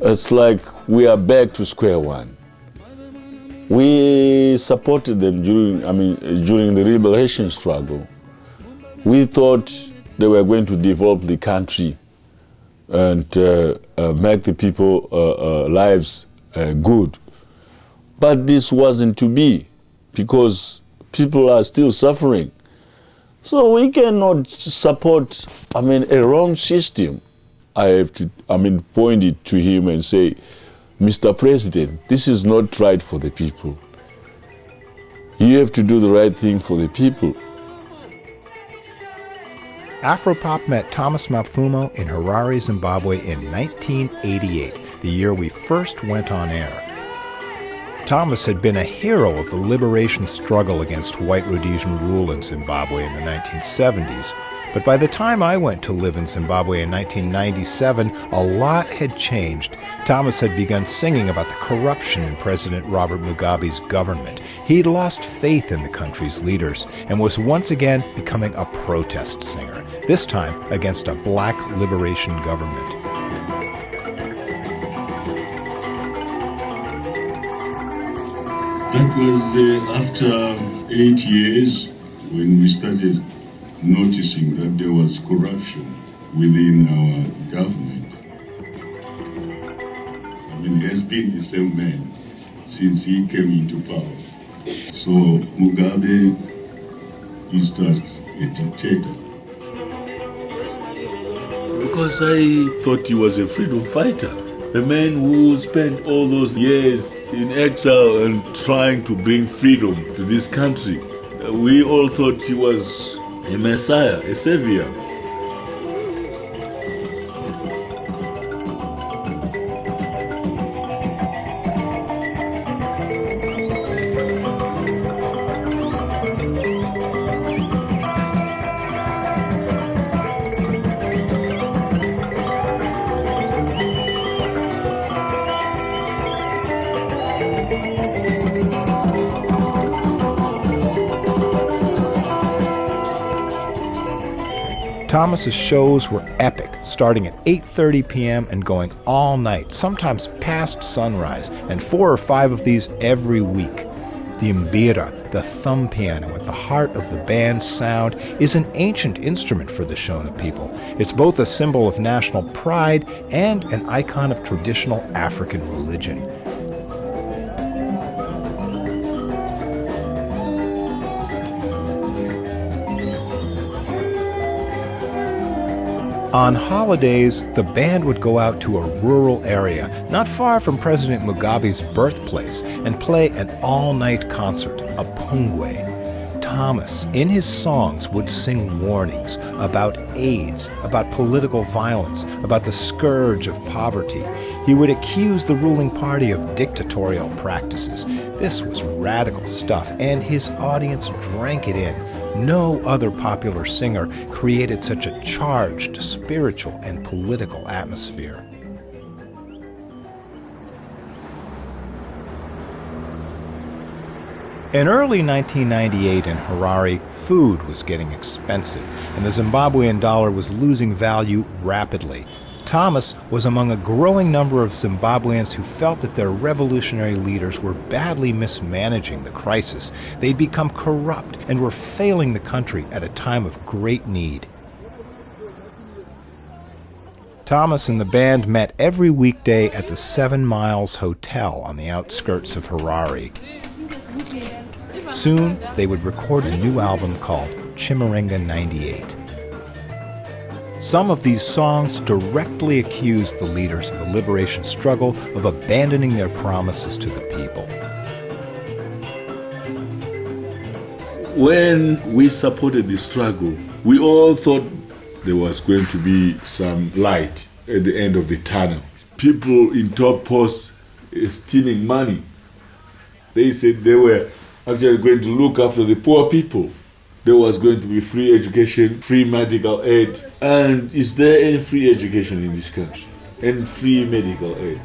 It's like we are back to square one. We supported them during the liberation struggle. We thought they were going to develop the country and make the people lives good. But this wasn't to be, because people are still suffering. So we cannot support, a wrong system. I have to, point it to him and say, Mr. President, this is not right for the people. You have to do the right thing for the people. Afropop met Thomas Mapfumo in Harare, Zimbabwe in 1988, the year we first went on air. Thomas had been a hero of the liberation struggle against white Rhodesian rule in Zimbabwe in the 1970s. But by the time I went to live in Zimbabwe in 1997, a lot had changed. Thomas had begun singing about the corruption in President Robert Mugabe's government. He'd lost faith in the country's leaders and was once again becoming a protest singer, this time against a black liberation government. That was after 8 years when we started noticing that there was corruption within our government. He has been the same man since he came into power. So Mugabe is just a dictator. Because I thought he was a freedom fighter. A man who spent all those years in exile and trying to bring freedom to this country. We all thought he was a messiah, a savior. Thomas's shows were epic, starting at 8:30 p.m. and going all night, sometimes past sunrise, and 4 or 5 of these every week. The mbira, the thumb piano at the heart of the band's sound, is an ancient instrument for the Shona people. It's both a symbol of national pride and an icon of traditional African religion. On holidays, the band would go out to a rural area, not far from President Mugabe's birthplace, and play an all-night concert, a pungwe. Thomas, in his songs, would sing warnings about AIDS, about political violence, about the scourge of poverty. He would accuse the ruling party of dictatorial practices. This was radical stuff, and his audience drank it in. No other popular singer created such a charged spiritual and political atmosphere. In early 1998 in Harare, food was getting expensive, and the Zimbabwean dollar was losing value rapidly. Thomas was among a growing number of Zimbabweans who felt that their revolutionary leaders were badly mismanaging the crisis. They'd become corrupt and were failing the country at a time of great need. Thomas and the band met every weekday at the 7 Miles Hotel on the outskirts of Harare. Soon, they would record a new album called Chimurenga 98. Some of these songs directly accuse the leaders of the liberation struggle of abandoning their promises to the people. When we supported the struggle, we all thought there was going to be some light at the end of the tunnel. People in top posts stealing money. They said they were actually going to look after the poor people. There was going to be free education, free medical aid. And is there any free education in this country? And free medical aid?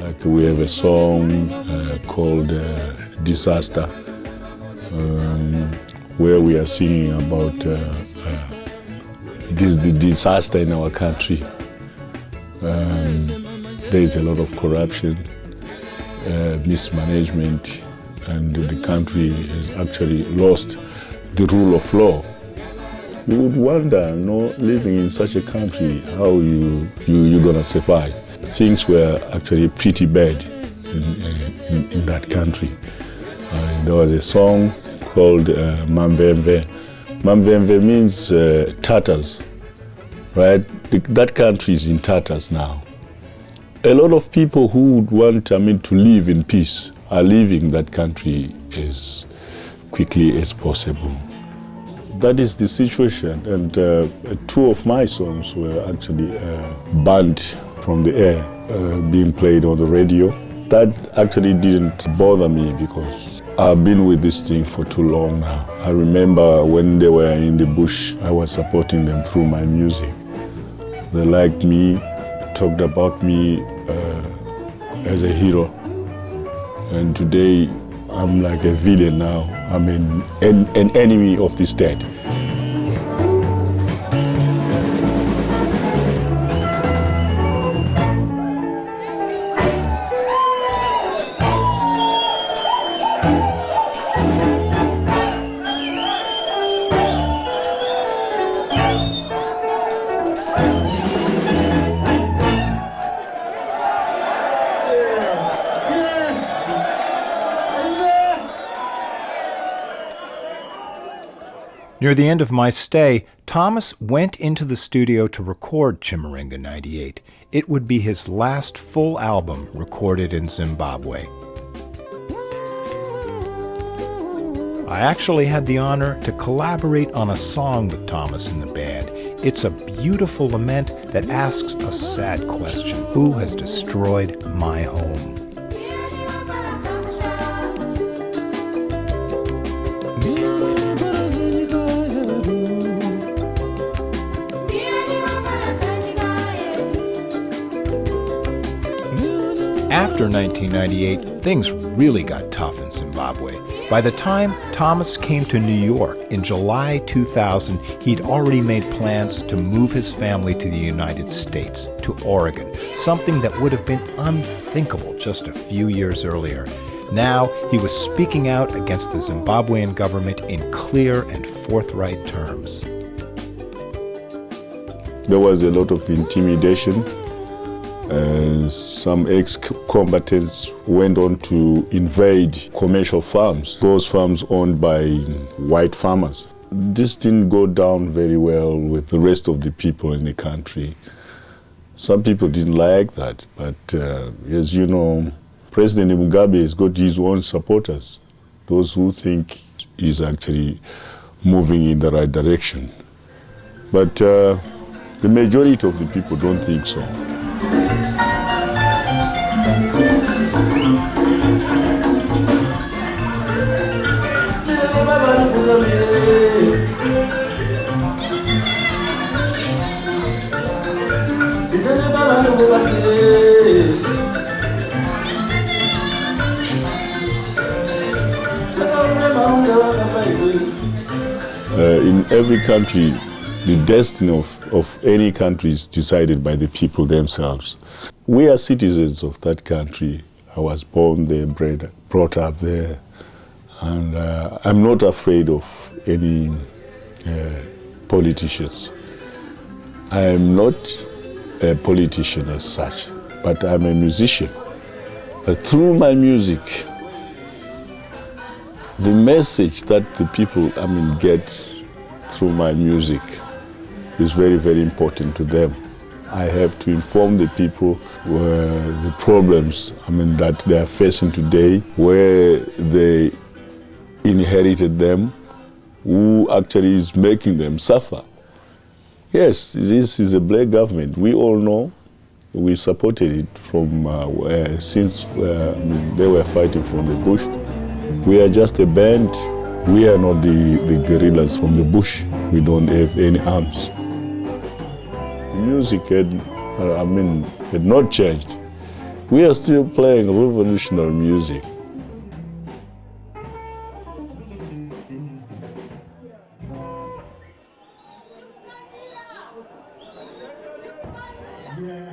Like we have a song called Disaster, where we are singing about the disaster in our country. There is a lot of corruption, mismanagement, and the country has actually lost the rule of law. You would wonder, living in such a country, how you're gonna survive. Things were actually pretty bad in that country. There was a song called Mamvemve. Mamvemve means tatters, right? That country is in tatters now. A lot of people who would want, to live in peace are leaving that country as quickly as possible. That is the situation, and 2 of my songs were actually banned from the air, being played on the radio. That actually didn't bother me because I've been with this thing for too long now. I remember when they were in the bush, I was supporting them through my music. They liked me, talked about me as a hero. And today, I'm like a villain now. I'm an enemy of the state. Near the end of my stay, Thomas went into the studio to record Chimurenga 98. It would be his last full album recorded in Zimbabwe. I actually had the honor to collaborate on a song with Thomas and the band. It's a beautiful lament that asks a sad question: who has destroyed my home? After 1998, things really got tough in Zimbabwe. By the time Thomas came to New York in July 2000, he'd already made plans to move his family to the United States, to Oregon, something that would have been unthinkable just a few years earlier. Now he was speaking out against the Zimbabwean government in clear and forthright terms. There was a lot of intimidation. Some ex-combatants went on to invade commercial farms, those farms owned by white farmers. This didn't go down very well with the rest of the people in the country. Some people didn't like that, but as you know, President Mugabe has got his own supporters, those who think he's actually moving in the right direction. But the majority of the people don't think so. In every country, the destiny of any country is decided by the people themselves. We are citizens of that country. I was born there, brought up there, and I'm not afraid of any politicians. I am not a politician as such, but I'm a musician. But through my music, the message that the people get through my music is very, very important to them. I have to inform the people the problems that they are facing today, where they inherited them, who actually is making them suffer. Yes, this is a black government. We all know. We supported it from since they were fighting from the bush. We are just a band. We are not the guerrillas from the bush. We don't have any arms. The music had not changed. We are still playing revolutionary music. Yeah,